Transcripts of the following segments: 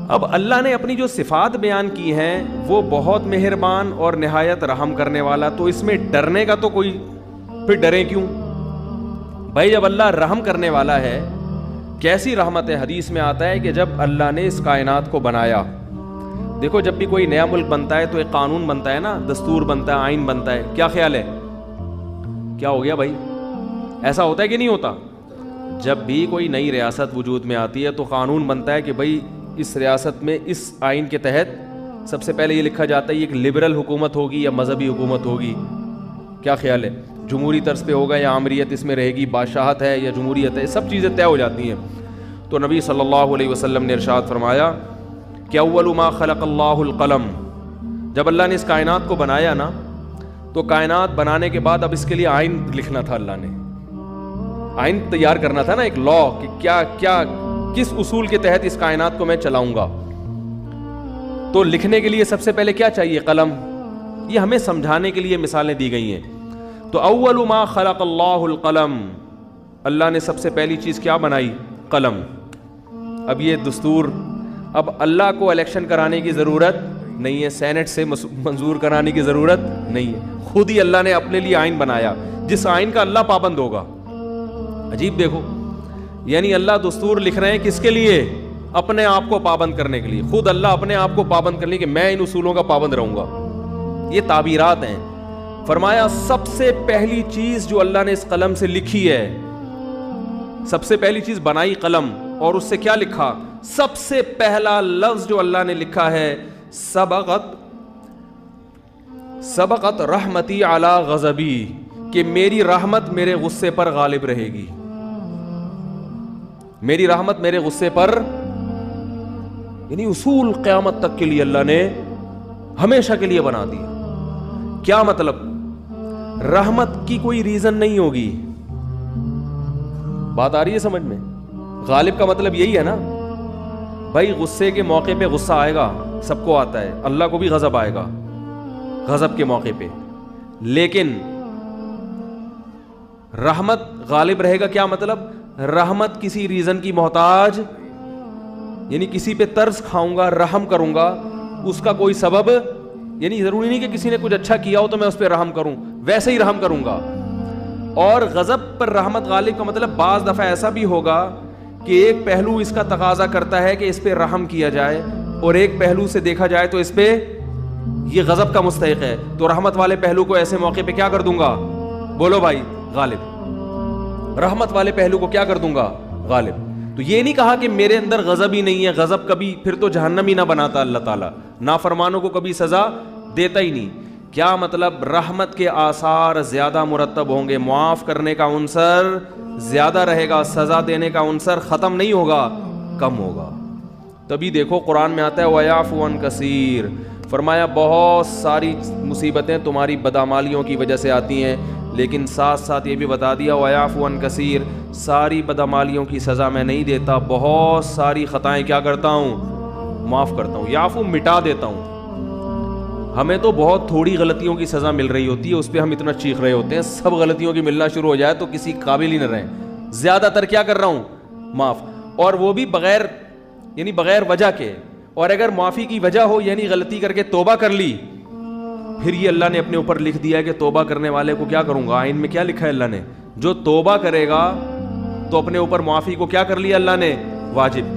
اب اللہ نے اپنی جو صفات بیان کی ہیں وہ بہت مہربان اور نہایت رحم کرنے والا، تو اس میں ڈرنے کا تو کوئی، پھر ڈریں کیوں بھائی؟ جب اللہ رحم کرنے والا ہے، کیسی رحمت ہے؟ حدیث میں آتا ہے کہ جب اللہ نے اس کائنات کو بنایا، دیکھو جب بھی کوئی نیا ملک بنتا ہے تو ایک قانون بنتا ہے نا، دستور بنتا ہے، آئین بنتا ہے، کیا خیال ہے؟ کیا ہو گیا بھائی؟ ایسا ہوتا ہے کہ نہیں ہوتا؟ جب بھی کوئی نئی ریاست وجود میں آتی ہے تو قانون بنتا ہے کہ بھائی اس ریاست میں اس آئین کے تحت سب سے پہلے یہ لکھا جاتا ہے یہ ایک لبرل حکومت ہوگی یا مذہبی حکومت ہوگی، کیا خیال ہے؟ جمہوری طرز پہ ہوگا یا آمریت اس میں رہے گی، بادشاہت ہے یا جمہوریت ہے، سب چیزیں طے ہو جاتی ہیں۔ تو نبی صلی اللہ علیہ وسلم نے ارشاد فرمایا کہ اول ما خلق اللہ القلم، جب اللہ نے اس کائنات کو بنایا نا، تو کائنات بنانے کے بعد اب اس کے لیے آئین لکھنا تھا، اللہ نے آئین تیار کرنا تھا نا، ایک لا، کہ کیا کیا کس اصول کے تحت اس کائنات کو میں چلاؤں گا۔ تو لکھنے کے لیے سب سے پہلے کیا چاہیے؟ قلم۔ یہ ہمیں سمجھانے کے لیے مثالیں دی گئی ہیں۔ تو اول ما خلق اللہ القلم، اللہ نے سب سے پہلی چیز کیا بنائی؟ قلم۔ اب یہ دستور، اب اللہ کو الیکشن کرانے کی ضرورت نہیں ہے، سینٹ سے منظور کرانے کی ضرورت نہیں ہے، خود ہی اللہ نے اپنے لیے آئین بنایا جس آئین کا اللہ پابند ہوگا۔ عجیب دیکھو، یعنی اللہ دستور لکھ رہے ہیں کس کے لیے؟ اپنے آپ کو پابند کرنے کے لیے، خود اللہ اپنے آپ کو پابند کرنے کہ میں ان اصولوں کا پابند رہوں گا۔ یہ تعبیرات ہیں۔ فرمایا سب سے پہلی چیز جو اللہ نے اس قلم سے لکھی ہے، سب سے پہلی چیز بنائی قلم، اور اس سے کیا لکھا؟ سب سے پہلا لفظ جو اللہ نے لکھا ہے سبقت رحمتی علی غضبی، کہ میری رحمت میرے غصے پر غالب رہے گی، میری رحمت میرے غصے پر، یعنی اصول قیامت تک کے لیے اللہ نے ہمیشہ کے لیے بنا دیا۔ کیا مطلب؟ رحمت کی کوئی ریزن نہیں ہوگی۔ بات آ رہی ہے سمجھ میں؟ غالب کا مطلب یہی ہے نا بھائی، غصے کے موقع پہ غصہ آئے گا، سب کو آتا ہے، اللہ کو بھی غضب آئے گا غضب کے موقع پہ، لیکن رحمت غالب رہے گا۔ کیا مطلب؟ رحمت کسی ریزن کی محتاج، یعنی کسی پہ ترس کھاؤں گا، رحم کروں گا، اس کا کوئی سبب، یعنی ضروری نہیں کہ کسی نے کچھ اچھا کیا ہو تو میں اس پہ رحم کروں، ویسے ہی رحم کروں گا۔ اور غضب پر رحمت غالب کا مطلب بعض دفعہ ایسا بھی ہوگا کہ ایک پہلو اس کا تقاضا کرتا ہے کہ اس پہ رحم کیا جائے، اور ایک پہلو سے دیکھا جائے تو اس پہ یہ غضب کا مستحق ہے، تو رحمت والے پہلو کو ایسے موقع پہ کیا کر دوں گا؟ بولو بھائی، غالب۔ رحمت والے پہلو کو کیا کر دوں گا؟ غالب۔ تو یہ نہیں کہا کہ میرے اندر غضب ہی نہیں ہے، غضب کبھی، پھر تو جہنم ہی نہ بناتا اللہ تعالیٰ، نافرمانوں کو کبھی سزا دیتا ہی نہیں۔ کیا مطلب؟ رحمت کے آثار زیادہ مرتب ہوں گے، معاف کرنے کا عنصر زیادہ رہے گا، سزا دینے کا عنصر ختم نہیں ہوگا، کم ہوگا۔ تبھی دیکھو قرآن میں آتا ہے وَيَعْفُو عَنْ كَثِيرٌ، فرمایا بہت ساری مصیبتیں تمہاری بدعمالیوں کی وجہ سے آتی ہیں، لیکن ساتھ ساتھ یہ بھی بتا دیا وَيَعْفُو عَنْ كَثِيرٌ، ساری بدعمالیوں کی سزا میں نہیں دیتا، بہت ساری خطائیں کیا کرتا ہوں؟ معاف کرتا ہوں، یعفو مٹا دیتا ہوں۔ ہمیں تو بہت تھوڑی غلطیوں کی سزا مل رہی ہوتی ہے، اس پہ ہم اتنا چیخ رہے ہوتے ہیں، سب غلطیوں کی ملنا شروع ہو جائے تو کسی قابل ہی نہ رہیں۔ زیادہ تر کیا کر رہا ہوں؟ معاف، اور وہ بھی بغیر، یعنی بغیر وجہ کے، اور اگر معافی کی وجہ ہو، یعنی غلطی کر کے توبہ کر لی، پھر یہ اللہ نے اپنے اوپر لکھ دیا ہے کہ توبہ کرنے والے کو کیا کروں گا؟ آئین میں کیا لکھا ہے اللہ نے؟ جو توبہ کرے گا تو اپنے اوپر معافی کو کیا کر لیا اللہ نے؟ واجب،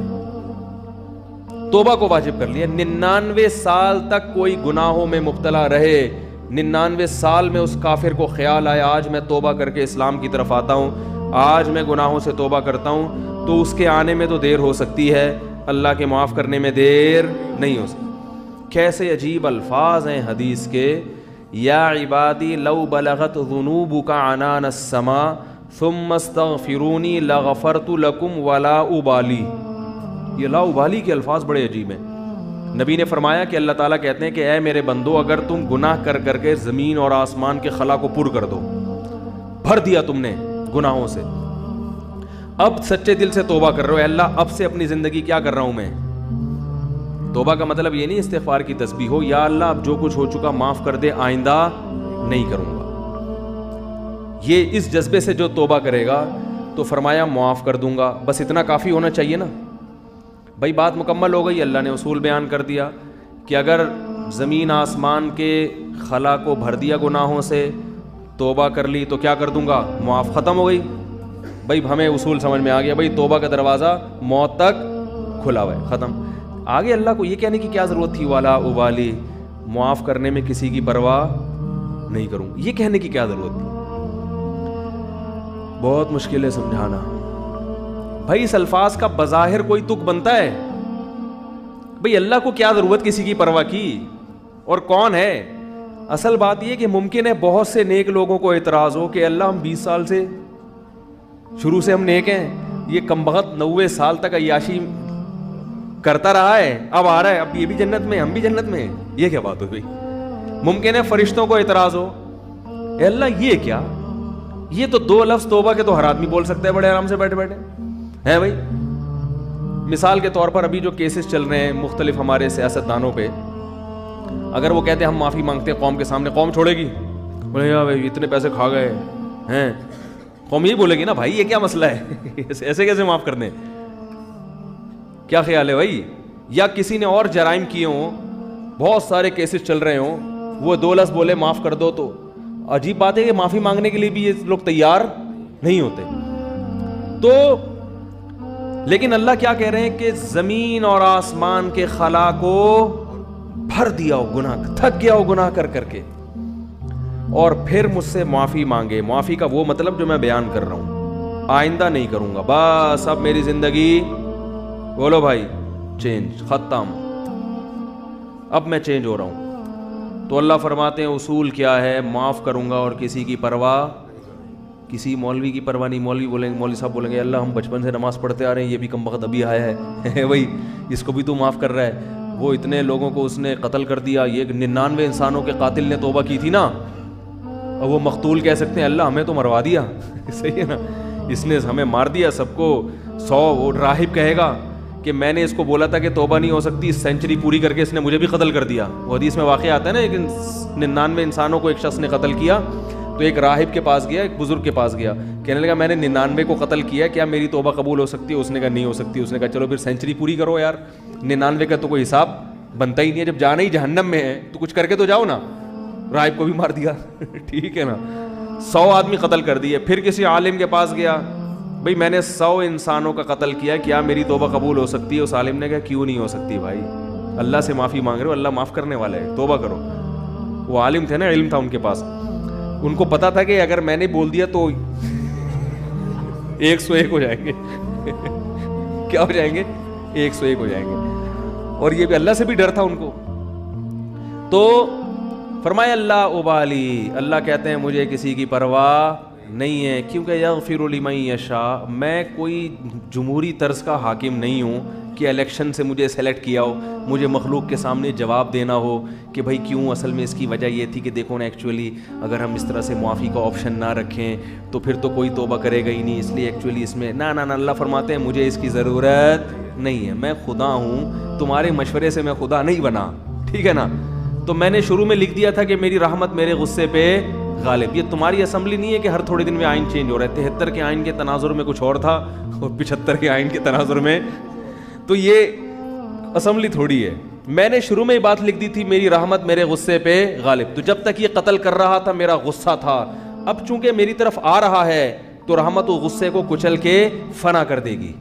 توبہ کو واجب کر لیا۔ 99 سال تک کوئی گناہوں میں مبتلا رہے، 99 سال میں اس کافر کو خیال آیا آج میں توبہ کر کے اسلام کی طرف آتا ہوں، آج میں گناہوں سے توبہ کرتا ہوں، تو اس کے آنے میں تو دیر ہو سکتی ہے، اللہ کے معاف کرنے میں دیر نہیں ہو سکتی۔ کیسے عجیب الفاظ ہیں حدیث کے، یا عبادی لو بلغت ذنوبک عنان السماء ثم استغفرونی لغفرت لکم ولا ابالی۔ یہ لا ابالی کے الفاظ بڑے عجیب ہیں۔ نبی نے فرمایا کہ اللہ تعالیٰ کہتے ہیں کہ اے میرے بندو، اگر تم گناہ کر کر کے زمین اور آسمان کے خلا کو پر کر دو، بھر دیا تم نے گناہوں سے، اب سچے دل سے توبہ کر رہے ہو، اے اللہ اب سے اپنی زندگی کیا کر رہا ہوں میں؟ توبہ کا مطلب یہ نہیں استغفار کی تسبیح ہو، یا اللہ اب جو کچھ ہو چکا معاف کر دے، آئندہ نہیں کروں گا۔ یہ اس جذبے سے جو توبہ کرے گا تو فرمایا معاف کر دوں گا، بس اتنا کافی ہونا چاہیے نا۔ بھائی بات مکمل ہو گئی. اللہ نے اصول بیان کر دیا کہ اگر زمین آسمان کے خلا کو بھر دیا گناہوں سے, توبہ کر لی تو کیا کر دوں گا, معاف, ختم ہو گئی. بھائی ہمیں اصول سمجھ میں آ گیا, بھائی توبہ کا دروازہ موت تک کھلا ہوا ہے, ختم. آگے اللہ کو یہ کہنے کی کیا ضرورت تھی, والا ابالی, معاف کرنے میں کسی کی پرواہ نہیں کروں, یہ کہنے کی کیا ضرورت تھی؟ بہت مشکل ہے سمجھانا. بھائی اس الفاظ کا بظاہر کوئی تک بنتا ہے؟ بھئی اللہ کو کیا ضرورت کسی کی پرواہ کی, اور کون ہے؟ اصل بات یہ کہ ممکن ہے بہت سے نیک لوگوں کو اعتراض ہو کہ اللہ ہم 20 سال سے شروع سے ہم نیک ہیں, یہ کمبخت 90 سال تک عیاشی کرتا رہا ہے, اب آ رہا ہے, اب یہ بھی جنت میں, ہم بھی جنت میں, یہ کیا بات ہو گئی؟ ممکن ہے فرشتوں کو اعتراض ہو, اے اللہ یہ کیا, یہ تو 2 لفظ توبہ کے تو ہر آدمی بول سکتا ہے بڑے آرام سے بیٹھے بیٹھے ہیں. بھائی مثال کے طور پر ابھی جو کیسز چل رہے ہیں مختلف ہمارے سیاستدانوں پہ, اگر وہ کہتے ہیں ہم معافی مانگتے ہیں قوم کے سامنے, قوم چھوڑے گی؟ بولے یار بھائی اتنے پیسے کھا گئے ہیں, قوم یہی بولے گی نا بھائی یہ کیا مسئلہ ہے, ایسے کیسے معاف کر دیں؟ کیا خیال ہے بھائی؟ یا کسی نے اور جرائم کیے ہوں, بہت سارے کیسز چل رہے ہوں, وہ 2 لفظ بولے معاف کر دو, تو عجیب بات ہے کہ معافی مانگنے کے لیے بھی یہ لوگ تیار نہیں ہوتے. تو لیکن اللہ کیا کہہ رہے ہیں کہ زمین اور آسمان کے خلا کو بھر دیا ہو گناہ, تھک گیا ہو گناہ کر کر کے, اور پھر مجھ سے معافی مانگے. معافی کا وہ مطلب جو میں بیان کر رہا ہوں, آئندہ نہیں کروں گا, بس اب میری زندگی, بولو بھائی, چینج, ختم, اب میں چینج ہو رہا ہوں. تو اللہ فرماتے ہیں اصول کیا ہے, معاف کروں گا اور کسی کی پرواہ, کسی مولوی کی پرواہ نہیں. مولوی صاحب بولیں گے اللہ ہم بچپن سے نماز پڑھتے آ رہے ہیں, یہ بھی کم وقت ابھی آیا ہے بھائی اس کو بھی تو معاف کر رہا ہے, وہ اتنے لوگوں کو اس نے قتل کر دیا, یہ 99 انسانوں کے قاتل نے توبہ کی تھی نا, اور وہ مقتول کہہ سکتے ہیں اللہ ہمیں تو مروا دیا صحیح ہے نا, اس نے ہمیں مار دیا سب کو. 100 وہ راہب کہے گا کہ میں نے اس کو بولا تھا کہ توبہ نہیں ہو سکتی, سینچری پوری کر کے اس نے مجھے بھی قتل کر دیا. وہ حدیث میں واقعہ آتا ہے نا, لیکن 99 انسانوں کو ایک شخص نے قتل کیا, تو ایک راہب کے پاس گیا, ایک بزرگ کے پاس گیا, کہنے لگا میں نے 99 کو قتل کیا, کیا میری توبہ قبول ہو سکتی ہے؟ اس نے کہا نہیں ہو سکتی. اس نے کہا چلو پھر سینچری پوری کرو یار, 99 کا تو کوئی حساب بنتا ہی نہیں ہے, جب جانا ہی جہنم میں ہے تو کچھ کر کے تو جاؤ نا. راہب کو بھی مار دیا ٹھیک ہے نا, 100 آدمی قتل کر دیے. پھر کسی عالم کے پاس گیا, بھئی میں نے 100 انسانوں کا قتل کیا, کیا میری توبہ قبول ہو سکتی ہے؟ اس عالم نے کہا کیوں نہیں ہو سکتی بھائی, اللہ سے معافی مانگ رہے ہو, اللہ معاف کرنے والا ہے, توبہ کرو. وہ عالم تھے نا, علم تھا ان کے پاس, ان کو پتا تھا کہ اگر میں نے بول دیا تو 101 ہو جائیں گے کیا ہو جائیں گے؟ 101 ہو جائیں گے. اور یہ بھی اللہ سے بھی ڈر تھا ان کو. تو فرمایا اللہ ابالی, اللہ کہتے ہیں مجھے کسی کی پرواہ نہیں ہے, کیونکہ یغفر لمن یشاء, میں کوئی جمہوری طرز کا حاکم نہیں ہوں کہ الیکشن سے مجھے سلیکٹ کیا ہو, مجھے مخلوق کے سامنے جواب دینا ہو کہ بھائی کیوں, اصل میں اس کی وجہ یہ تھی کہ دیکھو نا ایکچولی اگر ہم اس طرح سے معافی کا آپشن نہ رکھیں تو پھر تو کوئی توبہ کرے گا ہی نہیں, اس لیے ایکچولی اس میں نہ. اللہ فرماتے ہیں مجھے اس کی ضرورت نہیں ہے, میں خدا ہوں, تمہارے مشورے سے میں خدا نہیں بنا, ٹھیک ہے نا. تو میں نے شروع میں لکھ دیا تھا کہ میری رحمت میرے غصے پہ غالب. یہ تمہاری اسمبلی نہیں ہے کہ ہر تھوڑے دن میں آئین چینج ہو رہا ہے. 73 کے آئین کے تناظر میں کچھ اور تھا اور 75 کے آئین کے تناظر میں, تو یہ اسمبلی تھوڑی ہے. میں نے شروع میں یہ بات لکھ دی تھی میری رحمت میرے غصے پہ غالب. تو جب تک یہ قتل کر رہا تھا میرا غصہ تھا, اب چونکہ میری طرف آ رہا ہے تو رحمت و غصے کو کچل کے فنا کر دے گی,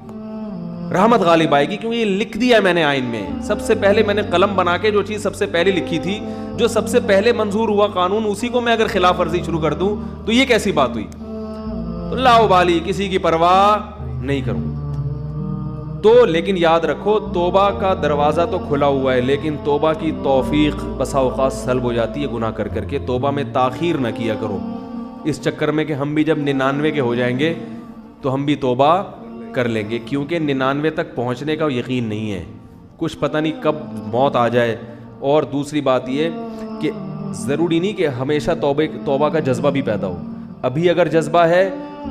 رحمت غالب آئے گی, کیونکہ یہ لکھ دیا میں نے آئین میں. سب سے پہلے میں نے قلم بنا کے جو چیز سب سے پہلے لکھی تھی, جو سب سے پہلے منظور ہوا قانون, اسی کو میں اگر خلاف ورزی شروع کر دوں تو یہ کیسی بات ہوئی؟ تو لا ابالی, کسی کی پرواہ نہیں کروں. تو لیکن یاد رکھو توبہ کا دروازہ تو کھلا ہوا ہے, لیکن توبہ کی توفیق بسا اوقات سلب ہو جاتی ہے گناہ کر کر کے. توبہ میں تاخیر نہ کیا کرو اس چکر میں کہ ہم بھی جب 99 کے ہو جائیں گے تو ہم بھی توبہ کر لیں گے, کیونکہ 99 تک پہنچنے کا یقین نہیں ہے, کچھ پتہ نہیں کب موت آ جائے. اور دوسری بات یہ کہ ضروری نہیں کہ ہمیشہ توبہ کا جذبہ بھی پیدا ہو. ابھی اگر جذبہ ہے,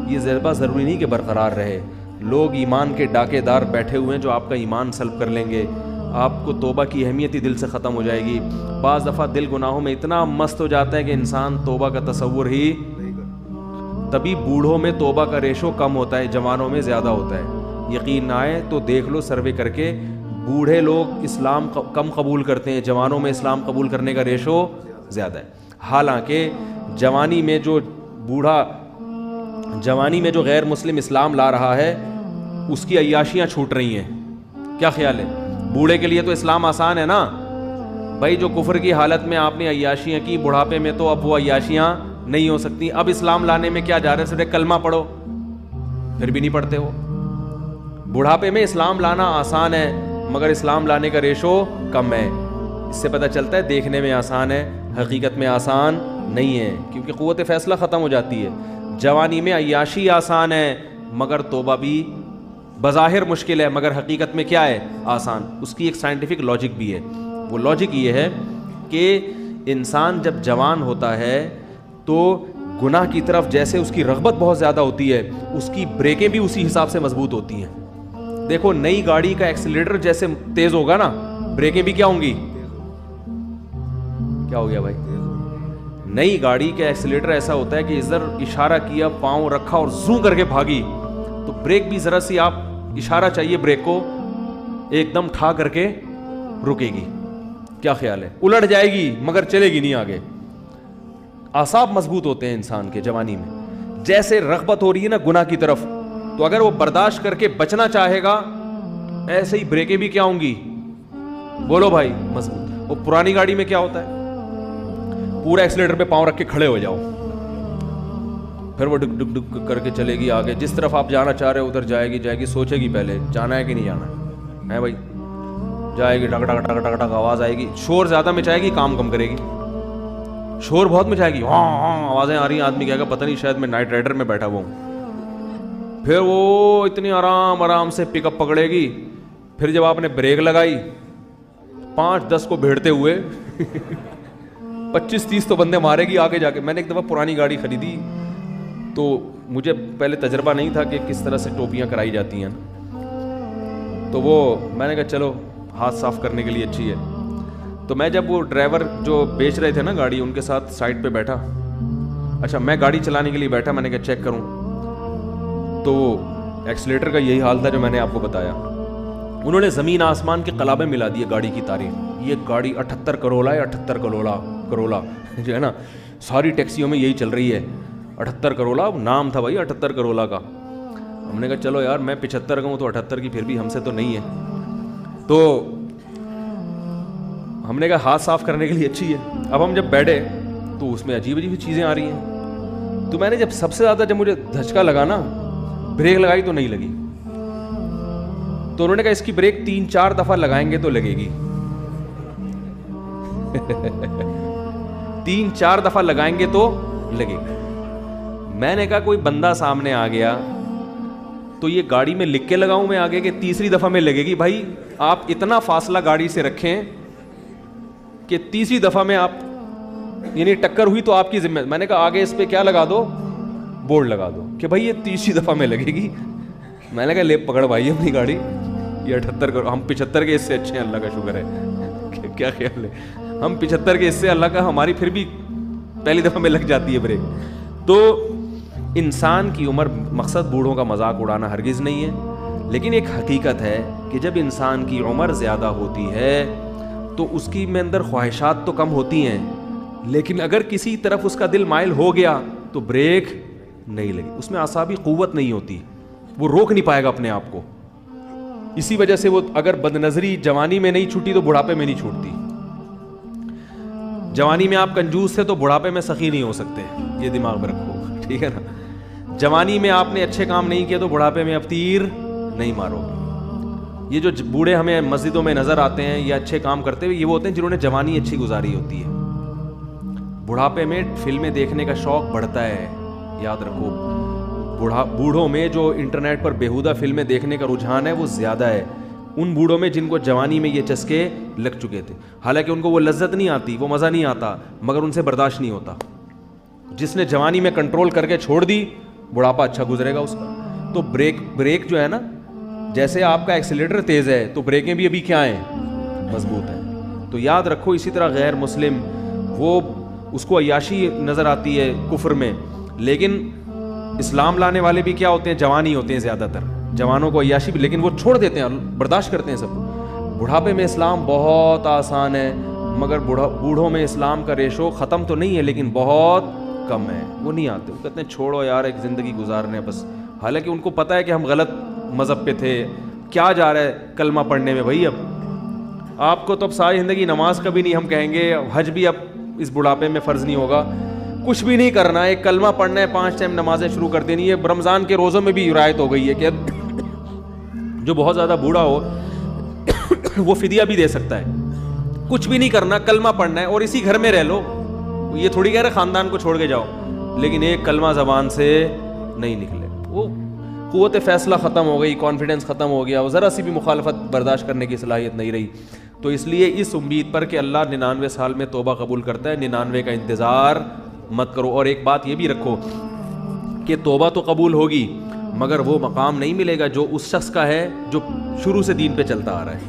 یہ جذبہ ضروری نہیں کہ برقرار رہے. لوگ ایمان کے ڈاکے دار بیٹھے ہوئے ہیں جو آپ کا ایمان سلب کر لیں گے, آپ کو توبہ کی اہمیت ہی دل سے ختم ہو جائے گی. بعض دفعہ دل گناہوں میں اتنا مست ہو جاتا ہے کہ انسان توبہ کا تصور ہی, تبھی بوڑھوں میں توبہ کا ریشو کم ہوتا ہے, جوانوں میں زیادہ ہوتا ہے. یقین نہ آئے تو دیکھ لو سروے کر کے, بوڑھے لوگ اسلام کم قبول کرتے ہیں, جوانوں میں اسلام قبول کرنے کا ریشو زیادہ ہے. حالانکہ جوانی میں جو غیر مسلم اسلام لا رہا ہے اس کی عیاشیاں چھوٹ رہی ہیں. کیا خیال ہے؟ بوڑھے کے لیے تو اسلام آسان ہے نا بھائی, جو کفر کی حالت میں آپ نے عیاشیاں کی, بڑھاپے میں تو اب وہ عیاشیاں نہیں ہو سکتی. اب اسلام لانے میں کیا جا رہا ہے, صرف کلمہ پڑھو, پھر بھی نہیں پڑھتے ہو. بڑھاپے میں اسلام لانا آسان ہے مگر اسلام لانے کا ریشو کم ہے. اس سے پتہ چلتا ہے دیکھنے میں آسان ہے, حقیقت میں آسان نہیں ہے, کیونکہ قوت فیصلہ ختم ہو جاتی ہے. جوانی میں عیاشی آسان ہے مگر توبہ بھی بظاہر مشکل ہے, مگر حقیقت میں کیا ہے, آسان. اس کی ایک سائنٹیفک لاجک بھی ہے. وہ لاجک یہ ہے کہ انسان جب جوان ہوتا ہے تو گناہ کی طرف جیسے اس کی رغبت بہت زیادہ ہوتی ہے, اس کی بریکیں بھی اسی حساب سے مضبوط ہوتی ہیں. دیکھو نئی گاڑی کا ایکسیلیٹر جیسے تیز ہوگا نا, بریکیں بھی کیا ہوں گی, کیا ہو گیا بھائی, نئی گاڑی کا ایکسیلیٹر ایسا ہوتا ہے کہ ادھر اشارہ کیا, پاؤں رکھا اور زوں کر کے بھاگی, تو بریک بھی ذرا سی آپ اشارہ چاہیے بریک کو, ایک دم ٹھا کر کے رکے گی. کیا خیال ہے, الٹ جائے گی مگر چلے گی نہیں آگے. اعصاب مضبوط ہوتے ہیں انسان کے جوانی میں. جیسے رغبت ہو رہی ہے نا گناہ کی طرف, تو اگر وہ برداشت کر کے بچنا چاہے گا ایسے ہی بریکیں بھی کیا ہوں گی, بولو بھائی, مضبوط. وہ پرانی گاڑی میں کیا ہوتا ہے, پورا ایکسیلیٹر پہ پاؤں رکھ کے کھڑے ہو جاؤ, پھر وہ ڈک ڈک ڈک کر کے چلے گی آگے. جس طرف آپ جانا چاہ رہے ہو ادھر جائے گی, سوچے گی پہلے جانا ہے کہ نہیں جانا ہے بھائی, جائے گی, ٹک ٹک ٹک ٹک ٹک آواز آئے گی. شور زیادہ مچائے گی, کام کم کرے گی. شور بہت مچائے گی, ہاں ہاں آوازیں آ رہی ہیں, آدمی کہے گا پتہ نہیں شاید میں نائٹ رائڈر میں بیٹھا ہوا ہوں. پھر وہ اتنی آرام سے پک اپ پکڑے گی. پھر جب آپ نے بریک لگائی, 5-10 کو بھیڑتے ہوئے 25-30 تو بندے مارے گی آگے جا کے. میں نے ایک دفعہ پرانی گاڑی خریدی تو مجھے پہلے تجربہ نہیں تھا کہ کس طرح سے ٹوپیاں کرائی جاتی ہیں, تو وہ میں نے کہا چلو ہاتھ صاف کرنے کے لیے اچھی ہے. تو میں جب وہ ڈرائیور جو بیچ رہے تھے نا گاڑی, ان کے ساتھ سائڈ پہ بیٹھا, اچھا میں گاڑی چلانے کے لیے بیٹھا, میں نے کہا چیک کروں, تو ایکسیلیٹر کا یہی حال تھا جو میں نے آپ کو بتایا. انہوں نے زمین آسمان کے قلابے ملا دیے گاڑی کی تعریف. یہ گاڑی 78 کروڑا ہے, 78 کروڑا جو ہے نا, ساری ٹیکسیوں میں یہی چل رہی ہے, 78 کروڑا نام تھا بھائی, 78 کروڑا کا. ہم نے کہا چلو یار میں 75 کا ہوں تو 78 کی پھر بھی ہم سے تو نہیں ہے. تو ہم نے کہا ہاتھ صاف کرنے کے لیے اچھی ہے. اب ہم جب بیٹھے تو اس میں عجیب عجیب چیزیں آ رہی ہیں. تو میں نے جب سب سے زیادہ جب مجھے دھچکا لگا نا, بریک لگائی تو نہیں لگی. تو انہوں نے کہا اس کی بریک 3-4 دفعہ لگائیں گے تو لگے گی. 3-4 دفعہ لگائیں گے تو لگے گی. میں نے کہا کوئی بندہ سامنے آ گیا تو یہ گاڑی میں لکھ کے لگاؤں میں آگے کہ تیسری دفعہ میں لگے گی. بھائی آپ اتنا فاصلہ گاڑی سے رکھیں کہ تیسری دفعہ میں آپ یعنی ٹکر ہوئی تو آپ کی ذمہ. میں نے کہا آگے اس پہ کیا لگا دو, بورڈ لگا دو کہ بھائی یہ تیسری دفعہ میں لگے گی. میں نے کہا لے پکڑ بھائی اپنی گاڑی, یہ 78 کروڑ, ہم 75 کے اس سے اچھے ہیں, اللہ کا شکر ہے. کیا خیال ہے, ہم 75 کے اس سے, اللہ کا ہماری پھر بھی پہلی دفعہ میں لگ جاتی ہے بریک. تو انسان کی عمر, مقصد بوڑھوں کا مذاق اڑانا ہرگز نہیں ہے, لیکن ایک حقیقت ہے کہ جب انسان کی عمر زیادہ ہوتی ہے تو اس کی میں اندر خواہشات تو کم ہوتی ہیں, لیکن اگر کسی طرف اس کا دل مائل ہو گیا تو بریک نہیں لگی. اس میں اعصابی قوت نہیں ہوتی, وہ روک نہیں پائے گا اپنے آپ کو. اسی وجہ سے وہ اگر بد نظری جوانی میں نہیں چھوٹی تو بڑھاپے میں نہیں چھوٹتی. جوانی میں آپ کنجوس تھے تو بڑھاپے میں سخی نہیں ہو سکتے, یہ دماغ میں رکھو, ٹھیک ہے نا. جوانی میں آپ نے اچھے کام نہیں کیے تو بڑھاپے میں اب تیر نہیں مارو. یہ جو بوڑھے ہمیں مسجدوں میں نظر آتے ہیں یا اچھے کام کرتے ہوئے, یہ وہ ہوتے ہیں جنہوں نے جوانی اچھی گزاری ہوتی ہے. بڑھاپے میں فلمیں دیکھنے کا شوق بڑھتا ہے, یاد رکھو. بوڑھوں میں جو انٹرنیٹ پر بیہودہ فلمیں دیکھنے کا رجحان ہے وہ زیادہ ہے ان بوڑھوں میں جن کو جوانی میں یہ چسکے لگ چکے تھے. حالانکہ ان کو وہ لذت نہیں آتی, وہ مزہ نہیں آتا, مگر ان سے برداشت نہیں ہوتا. جس نے جوانی میں کنٹرول کر کے چھوڑ دی, بڑھاپا اچھا گزرے گا اس کا. تو بریک جو ہے نا, جیسے آپ کا ایکسیلیٹر تیز ہے تو بریکیں بھی ابھی کیا ہیں, مضبوط ہیں. تو یاد رکھو, اسی طرح غیر مسلم وہ اس کو عیاشی نظر آتی ہے کفر میں, لیکن اسلام لانے والے بھی کیا ہوتے ہیں, جوان ہی ہوتے ہیں زیادہ تر. جوانوں کو عیاشی بھی, لیکن وہ چھوڑ دیتے ہیں, برداشت کرتے ہیں سب کو. بڑھاپے میں اسلام بہت آسان ہے، مگر بوڑھوں میں اسلام کا ریشو ختم تو نہیں ہے لیکن بہت کم ہے. وہ نہیں آتے، وہ کہتے ہیں چھوڑو یار ایک زندگی گزارنے بس. حالانکہ ان کو پتہ ہے کہ ہم غلط مذہب پہ تھے. کیا جا رہا ہے کلمہ پڑھنے میں بھائی؟ اب آپ کو تو اب ساری زندگی نماز کا بھی نہیں ہم کہیں گے، حج بھی اب اس بڑھاپے میں فرض نہیں ہوگا، کچھ بھی نہیں کرنا ہے، ایک کلمہ پڑھنا ہے، 5 ٹائم نمازیں شروع کر دینی ہے. رمضان کے روزوں میں بھی رعایت ہو گئی ہے کہ جو بہت زیادہ بوڑھا ہو وہ فدیہ بھی دے سکتا ہے. کچھ بھی نہیں کرنا، کلمہ پڑھنا ہے اور اسی گھر میں رہ لو. یہ تھوڑی کہہ رہے خاندان کو چھوڑ کے جاؤ، لیکن ایک کلمہ زبان سے نہیں نکلے. وہ قوت فیصلہ ختم ہو گئی، کانفیڈنس ختم ہو گیا، وہ ذرا سی بھی مخالفت برداشت کرنے کی صلاحیت نہیں رہی. تو اس لیے اس امید پر کہ اللہ 99 سال میں توبہ قبول کرتا ہے، 99 کا انتظار مت کرو. اور ایک بات یہ بھی رکھو کہ توبہ تو قبول ہوگی مگر وہ مقام نہیں ملے گا جو اس شخص کا ہے جو شروع سے دین پہ چلتا آ رہا ہے.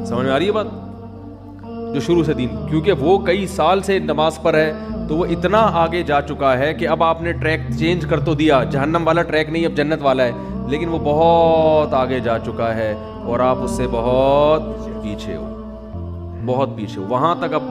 سمجھ میں آ رہی ہے بات؟ جو شروع سے دین، کیونکہ وہ کئی سال سے نماز پر ہے تو وہ اتنا آگے جا چکا ہے کہ اب آپ نے ٹریک چینج کر تو دیا، جہنم والا ٹریک نہیں اب جنت والا ہے، لیکن وہ بہت آگے جا چکا ہے اور آپ اس سے بہت پیچھے ہو، بہت پیچھے ہو. وہاں تک اب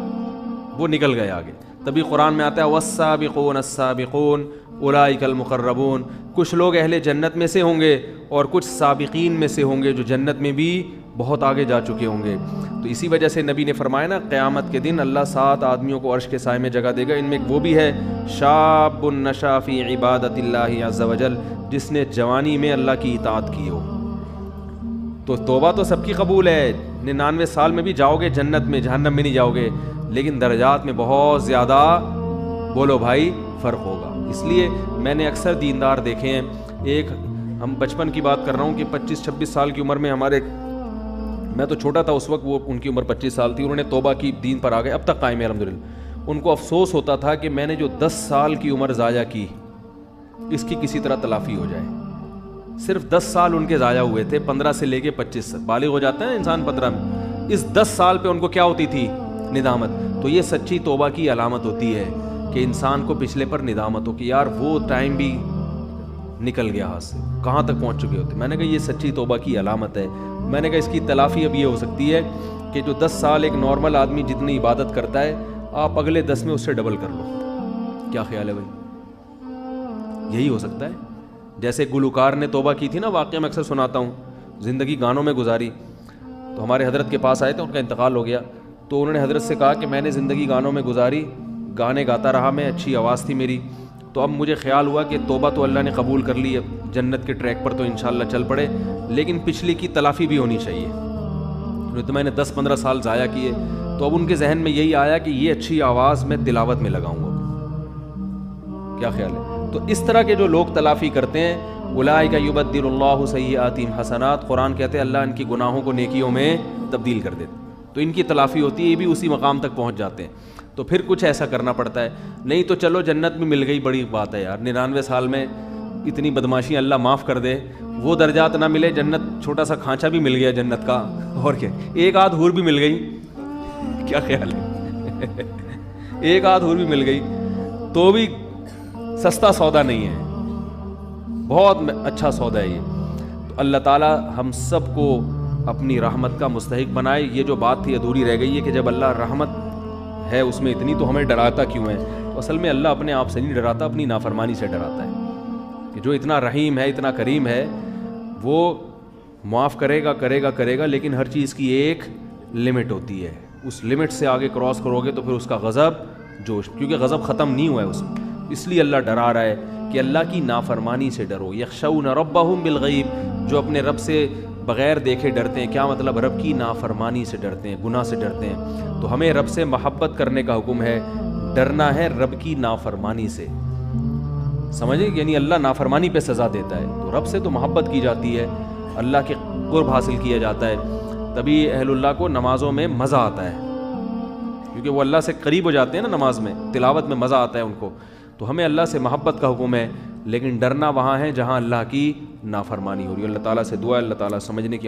وہ نکل گئے آگے. تبھی قرآن میں آتا ہے والسابقون السابقون اولئک المقربون. کچھ لوگ اہل جنت میں سے ہوں گے اور کچھ سابقین میں سے ہوں گے جو جنت میں بھی بہت آگے جا چکے ہوں گے. تو اسی وجہ سے نبی نے فرمایا نا، قیامت کے دن اللہ 7 آدمیوں کو عرش کے سائے میں جگہ دے گا. ان میں وہ بھی ہے شاب نشا فی عبادت اللہ عز وجل، جس نے جوانی میں اللہ کی اطاعت کی ہو. تو توبہ تو سب کی قبول ہے، 99 سال میں بھی جاؤ گے جنت میں، جہنم میں نہیں جاؤ گے، لیکن درجات میں بہت زیادہ بولو بھائی فرق ہوگا. اس لیے میں نے اکثر دیندار دیکھے ہیں، ایک ہم بچپن کی بات کر رہا ہوں کہ 25-26 سال کی عمر میں ہمارے، میں تو چھوٹا تھا اس وقت، وہ ان کی عمر 25 سال تھی، انہوں نے توبہ کی، دین پر آ گئے، اب تک قائم ہے الحمدللہ. ان کو افسوس ہوتا تھا کہ میں نے جو 10 سال کی عمر ضائع کی اس کی کسی طرح تلافی ہو جائے. صرف 10 سال ان کے ضائع ہوئے تھے، 15 سے لے کے 25 تک. بالغ ہو جاتا ہے انسان 15 میں، اس 10 سال پہ ان کو کیا ہوتی تھی؟ ندامت. تو یہ سچی توبہ کی علامت ہوتی ہے کہ انسان کو پچھلے پر ندامت ہو کہ یار وہ ٹائم بھی نکل گیا ہاتھ سے، کہاں تک پہنچ چکے ہوتے. میں نے کہا یہ سچی توبہ کی علامت ہے. میں نے کہا اس کی تلافی اب یہ ہو سکتی ہے کہ جو 10 سال ایک نارمل آدمی جتنی عبادت کرتا ہے، آپ اگلے 10 میں اس سے ڈبل کر لو. کیا خیال ہے بھائی؟ یہی ہو سکتا ہے. جیسے گلوکار نے توبہ کی تھی نا، واقعہ میں اکثر سناتا ہوں، زندگی گانوں میں گزاری. تو ہمارے حضرت کے پاس آئے تھے، ان کا انتقال ہو گیا. تو انہوں نے حضرت سے کہا کہ میں نے زندگی گانوں میں گزاری، گانے گاتا رہا میں، اچھی آواز تھی میری، تو اب مجھے خیال ہوا کہ توبہ تو اللہ نے قبول کر لی، اب جنت کے ٹریک پر تو انشاءاللہ چل پڑے، لیکن پچھلی کی تلافی بھی ہونی چاہیے. تو میں نے 10-15 سال ضائع کیے. تو اب ان کے ذہن میں یہی آیا کہ یہ اچھی آواز میں تلاوت میں لگاؤں گا. کیا خیال ہے؟ تو اس طرح کے جو لوگ تلافی کرتے ہیں، اولئک یبدل اللہ سیئاتہم حسنات، قرآن کہتے ہیں اللہ ان کی گناہوں کو نیکیوں میں تبدیل کر دیتے. تو ان کی تلافی ہوتی ہے، یہ بھی اسی مقام تک پہنچ جاتے ہیں. تو پھر کچھ ایسا کرنا پڑتا ہے. نہیں تو چلو جنت میں مل گئی، بڑی بات ہے یار، 99 سال میں اتنی بدماشیاں اللہ معاف کر دے، وہ درجات نہ ملے، جنت چھوٹا سا کھانچہ بھی مل گیا جنت کا، اور کیا، ایک آدھ حور بھی مل گئی. کیا خیال ہے؟ ایک آدھ حور بھی مل گئی تو بھی سستا سودا نہیں ہے، بہت اچھا سودا ہے یہ. تو اللہ تعالیٰ ہم سب کو اپنی رحمت کا مستحق بنائے. یہ جو بات تھی ادھوری رہ گئی ہے کہ جب اللہ رحمت ہے اس میں اتنی تو ہمیں ڈراتا کیوں ہے؟ تو اصل میں اللہ اپنے آپ سے نہیں ڈراتا، اپنی نافرمانی سے ڈراتا ہے کہ جو اتنا رحیم ہے، اتنا کریم ہے، وہ معاف کرے گا، لیکن ہر چیز کی ایک لمٹ ہوتی ہے. اس لمٹ سے آگے کراس کرو گے تو پھر اس کا غضب جوش، کیونکہ غضب ختم نہیں ہوا ہے اس میں، اس لیے اللہ ڈرا رہا ہے کہ اللہ کی نافرمانی سے ڈرو. یخشون ربہم بالغیب، جو اپنے رب سے بغیر دیکھے ڈرتے ہیں. کیا مطلب؟ رب کی نافرمانی سے ڈرتے ہیں، گناہ سے ڈرتے ہیں. تو ہمیں رب سے محبت کرنے کا حکم ہے، ڈرنا ہے رب کی نافرمانی سے. سمجھے؟ یعنی اللہ نافرمانی پہ سزا دیتا ہے، تو رب سے تو محبت کی جاتی ہے، اللہ کے قرب حاصل کیا جاتا ہے. تبھی اہل اللہ کو نمازوں میں مزہ آتا ہے، کیونکہ وہ اللہ سے قریب ہو جاتے ہیں نا نماز میں، تلاوت میں مزہ آتا ہے ان کو. تو ہمیں اللہ سے محبت کا حکم ہے، لیکن ڈرنا وہاں ہے جہاں اللہ کی نافرمانی ہو رہی ہے. اللہ تعالیٰ سے دعا ہے اللہ تعالیٰ سمجھنے کی